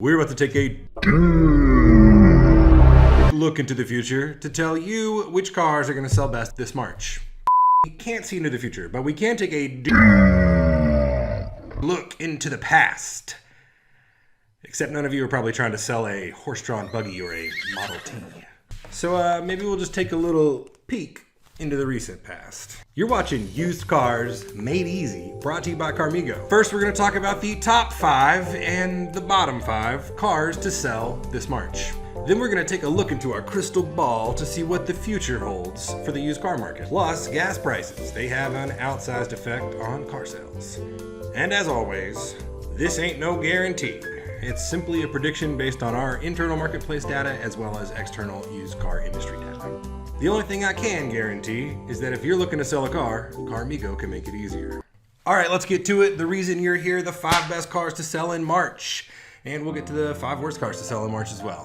We're about to take a look into the future to tell you which cars are going to sell best this March. We can't see into the future, but we can take a look into the past. Except none of you are probably trying to sell a horse-drawn buggy or a Model T. So maybe we'll just take a little peek into the recent past. You're watching Used Cars Made Easy, brought to you by Carmigo. First, we're going to talk about the top 5 and the bottom 5 cars to sell this March. Then we're going to take a look into our crystal ball to see what the future holds for the used car market. Plus, gas prices. They have an outsized effect on car sales. And as always, this ain't no guarantee. It's simply a prediction based on our internal marketplace data as well as external used car industry data. The only thing I can guarantee is that if you're looking to sell a car, Carmigo can make it easier. All right, let's get to it. The reason you're here, the 5 best cars to sell in March. And we'll get to the 5 worst cars to sell in March as well.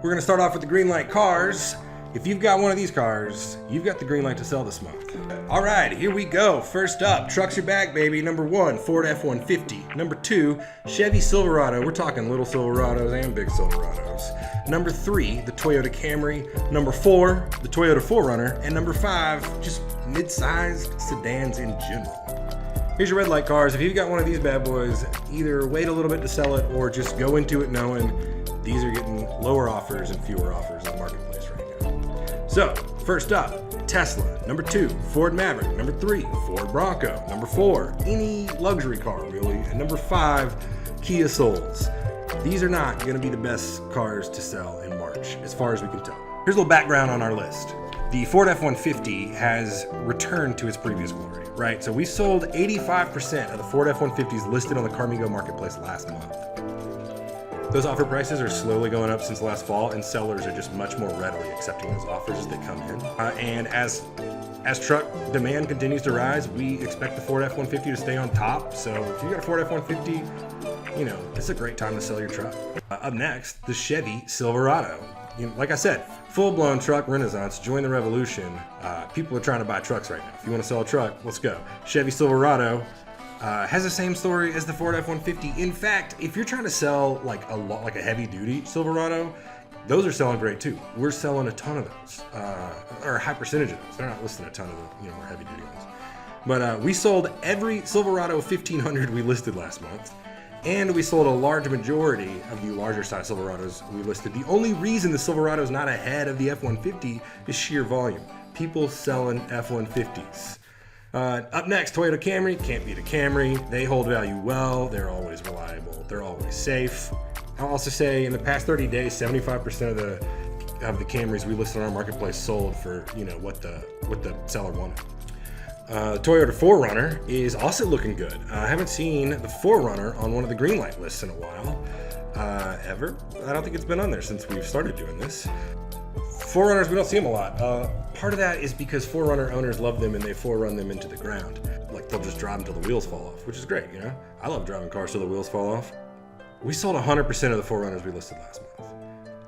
We're gonna start off with the green light cars. If you've got one of these cars, you've got the green light to sell this month. All right, here we go. First up, trucks are back, baby. Number 1, Ford F-150. Number 2, Chevy Silverado. We're talking little Silverados and big Silverados. Number 3, the Toyota Camry. Number 4, the Toyota 4Runner. And number 5, just mid-sized sedans in general. Here's your red light cars. If you've got one of these bad boys, either wait a little bit to sell it or just go into it knowing these are getting lower offers and fewer offers in the marketplace right now. So, first up, Tesla. Number 2, Ford Maverick. Number 3, Ford Bronco. Number 4, any luxury car really. And number 5, Kia Souls. These are not going to be the best cars to sell in March, as far as we can tell. Here's a little background on our list. The Ford F-150 has returned to its previous glory, right? So we sold 85% of the Ford F-150s listed on the Carmigo Marketplace last month. Those offer prices are slowly going up since last fall, and sellers are just much more readily accepting those offers as they come in. And as truck demand continues to rise, we expect the Ford F-150 to stay on top. So if you got a Ford F-150, you know, it's a great time to sell your truck. Up next, the Chevy Silverado. Like I said, full-blown truck renaissance. Join the revolution. People are trying to buy trucks right now. If you want to sell a truck, let's go. Chevy Silverado has the same story as the Ford F-150. In fact, if you're trying to sell like a heavy-duty Silverado, those are selling great too. We're selling a ton of those, or a high percentage of those. They're not listing a ton of the more heavy-duty ones. But we sold every Silverado 1500 we listed last month. And we sold a large majority of the larger size Silverados we listed. The only reason the Silverado is not ahead of the F-150 is sheer volume. People selling F-150s. Up next, Toyota Camry. Can't beat a Camry. They hold value well. They're always reliable. They're always safe. I'll also say in the past 30 days, 75% of the Camrys we listed on our marketplace sold for what the seller wanted. Toyota 4Runner is also looking good. I haven't seen the 4Runner on one of the green light lists in a while, ever. I don't think it's been on there since we've started doing this. 4Runners, we don't see them a lot. Part of that is because 4Runner owners love them and they 4Run them into the ground. Like they'll just drive them till the wheels fall off, which is great, you know? I love driving cars till the wheels fall off. We sold 100% of the 4Runners we listed last month.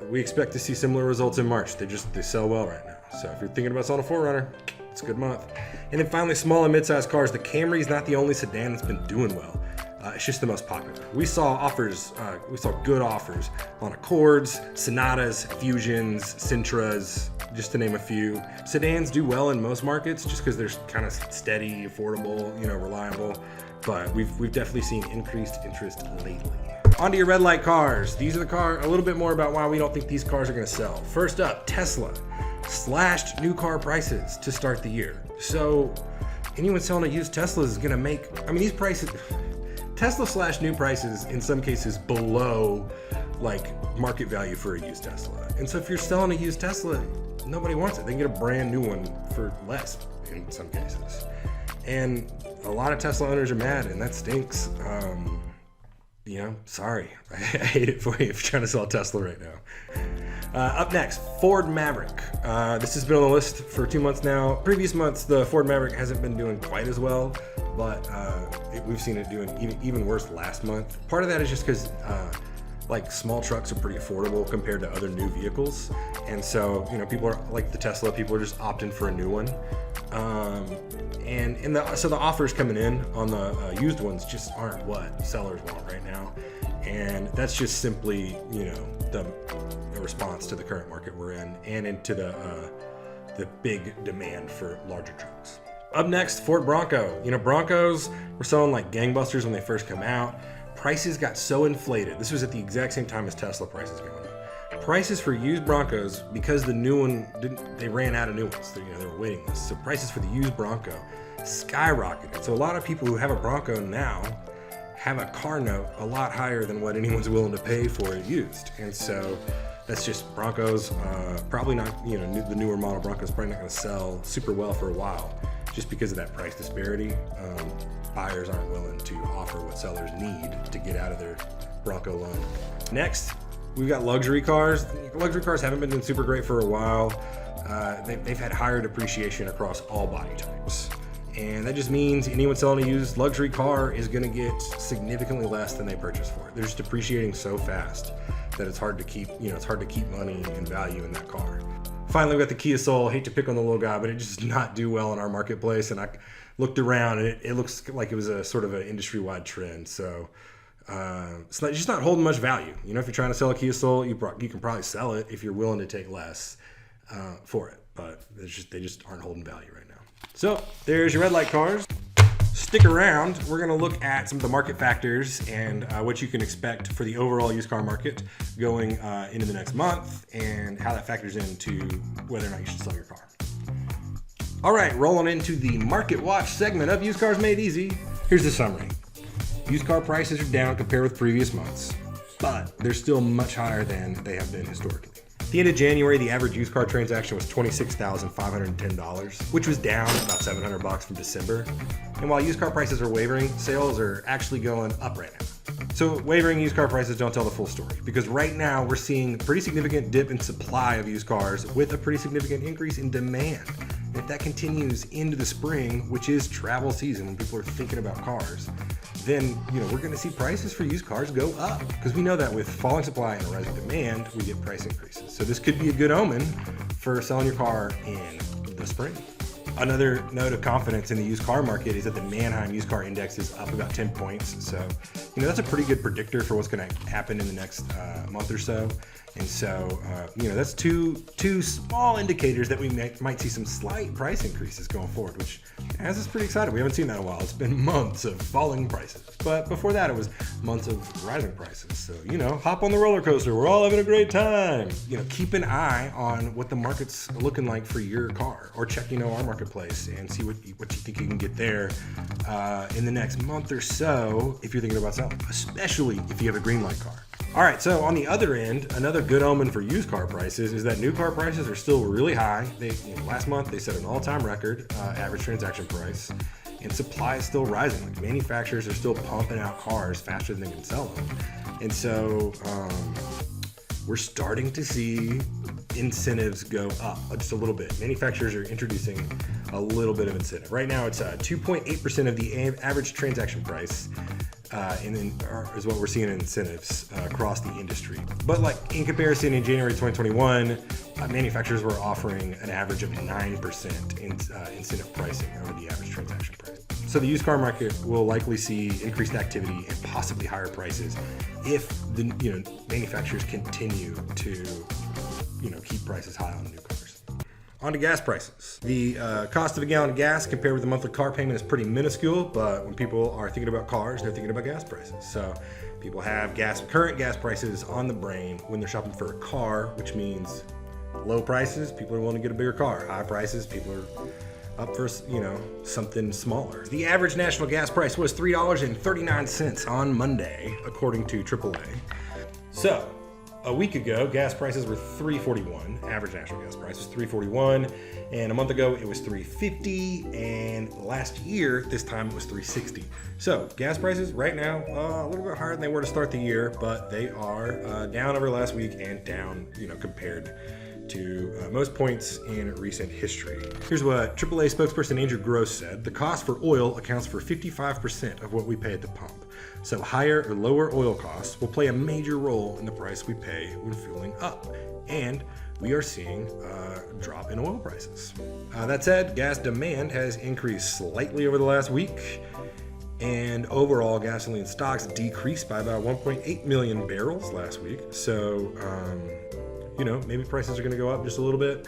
We expect to see similar results in March. They sell well right now. So if you're thinking about selling a 4Runner, it's a good month. And then finally, small and mid-sized cars. The Camry is not the only sedan that's been doing well. It's just the most popular. We saw good offers on Accords, Sonatas, Fusions, Sentras, just to name a few. Sedans do well in most markets just because they're kind of steady, affordable, reliable. But we've definitely seen increased interest lately. On to your red light cars. These are the cars, a little bit more about why we don't think these cars are going to sell. First up, Tesla slashed new car prices to start the year. So anyone selling a used Tesla is going to make, these prices, Tesla slashed new prices in some cases below like market value for a used Tesla. And so if you're selling a used Tesla, nobody wants it. They can get a brand new one for less in some cases. And a lot of Tesla owners are mad, and that stinks. Sorry. I hate it for you if you're trying to sell a Tesla right now. Up next, Ford Maverick. This has been on the list for 2 months now. Previous months, the Ford Maverick hasn't been doing quite as well, but we've seen it doing even worse last month. Part of that is just because small trucks are pretty affordable compared to other new vehicles. And so, people are like the Tesla, people are just opting for a new one. So the offers coming in on the used ones just aren't what sellers want right now. And that's just simply, the response to the current market we're in and into the big demand for larger trucks. Up next, Ford Bronco. Broncos were selling like gangbusters when they first come out. Prices got so inflated. This was at the exact same time as Tesla prices going up. Prices for used Broncos, because the new one they ran out of new ones. They were waiting lists. So prices for the used Bronco skyrocketed. So a lot of people who have a Bronco now have a car note a lot higher than what anyone's willing to pay for it used. And so that's just Broncos, probably not, the newer model Broncos probably not going to sell super well for a while just because of that price disparity. Buyers aren't willing to offer what sellers need to get out of their Bronco loan. Next, we've got luxury cars. Luxury cars haven't been doing super great for a while. They've had higher depreciation across all body types. And that just means anyone selling a used luxury car is going to get significantly less than they purchased for it. They're just depreciating so fast that it's hard to keep, it's hard to keep money and value in that car. Finally, we got the Kia Soul. I hate to pick on the little guy, but it just did not do well in our marketplace. And I looked around, and it looks like it was a sort of an industry-wide trend. So it's just not holding much value. If you're trying to sell a Kia Soul, you can probably sell it if you're willing to take less for it. But they just aren't holding value right now. So there's your red light cars. Stick around. We're going to look at some of the market factors and what you can expect for the overall used car market going into the next month and how that factors into whether or not you should sell your car. All right, rolling into the Market Watch segment of Used Cars Made Easy. Here's the summary. Used car prices are down compared with previous months, but they're still much higher than they have been historically. At the end of January, the average used car transaction was $26,510, which was down about $700 from December. And while used car prices are wavering, sales are actually going up right now. So wavering used car prices don't tell the full story, because right now we're seeing a pretty significant dip in supply of used cars with a pretty significant increase in demand. And if that continues into the spring, which is travel season when people are thinking about cars, then we're going to see prices for used cars go up, because we know that with falling supply and rising demand, we get price increases. So this could be a good omen for selling your car in the spring. Another note of confidence in the used car market is that the Manheim used car index is up about 10 points. So, that's a pretty good predictor for what's going to happen in the next month or so. And so, that's two small indicators that we might see some slight price increases going forward, which has us pretty excited. We haven't seen that in a while. It's been months of falling prices. But before that, it was months of rising prices. So, hop on the roller coaster. We're all having a great time. Keep an eye on what the market's looking like for your car, or check, our marketplace and see what you think you can get there in the next month or so if you're thinking about selling, especially if you have a green light car. All right, so on the other end, another good omen for used car prices is that new car prices are still really high. Last month they set an all-time record average transaction price, and supply is still rising. Like, manufacturers are still pumping out cars faster than they can sell them, and so we're starting to see incentives go up just a little bit. Manufacturers are introducing a little bit of incentive. Right now, it's 2.8% of the average transaction price. Is what we're seeing in incentives across the industry. But in comparison, in January 2021, manufacturers were offering an average of 9% incentive pricing over the average transaction price. So the used car market will likely see increased activity and possibly higher prices if the manufacturers continue to keep prices high on new cars. On to gas prices. The cost of a gallon of gas compared with the monthly car payment is pretty minuscule, but when people are thinking about cars, they're thinking about gas prices. So people have current gas prices on the brain when they're shopping for a car, which means low prices, people are willing to get a bigger car. High prices, people are up for something smaller. The average national gas price was $3.39 on Monday, according to AAA. So a week ago, gas prices were $3.41. Average national gas price was $3.41, and a month ago it was $3.50, and last year this time it was $3.60. So gas prices right now a little bit higher than they were to start the year, but they are down over last week and down, compared to most points in recent history. Here's what AAA spokesperson Andrew Gross said: "The cost for oil accounts for 55% of what we pay at the pump. So higher or lower oil costs will play a major role in the price we pay when fueling up. And we are seeing a drop in oil prices." That said, gas demand has increased slightly over the last week. And overall, gasoline stocks decreased by about 1.8 million barrels last week. So, you know, maybe prices are going to go up just a little bit.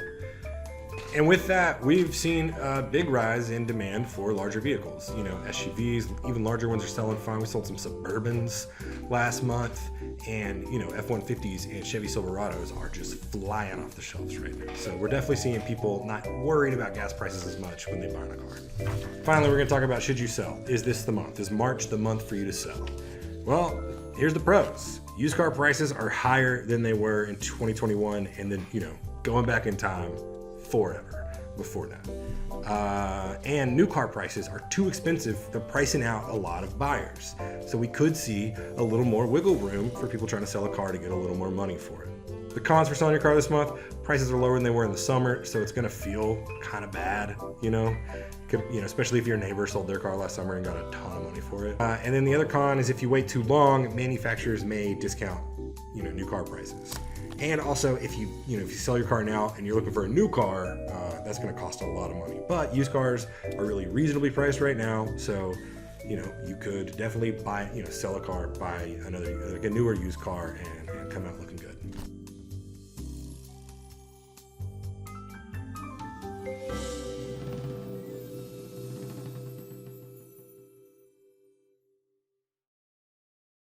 And with that, we've seen a big rise in demand for larger vehicles. You know, SUVs, even larger ones are selling fine. We sold some Suburbans last month, and you know, F-150s and Chevy Silverados are just flying off the shelves right now. So we're definitely seeing people not worried about gas prices as much when they buy a car. Finally, we're going to talk about should you sell. Is this the month? Is March the month for you to sell? Well, here's the pros. Used car prices are higher than they were in 2021, and then, you know, going back in time forever before that. And new car prices are too expensive. They're pricing out a lot of buyers. So we could see a little more wiggle room for people trying to sell a car to get a little more money for it. The cons for selling your car this month: prices are lower than they were in the summer, so it's gonna feel kind of bad, you know, especially if your neighbor sold their car last summer and got a ton of money for it. And then the other con is if you wait too long, manufacturers may discount, you know, new car prices. And also, if you sell your car now and you're looking for a new car, that's going to cost a lot of money. But used cars are really reasonably priced right now, so you know you could definitely sell a car, buy another, like a newer used car, and come out looking good.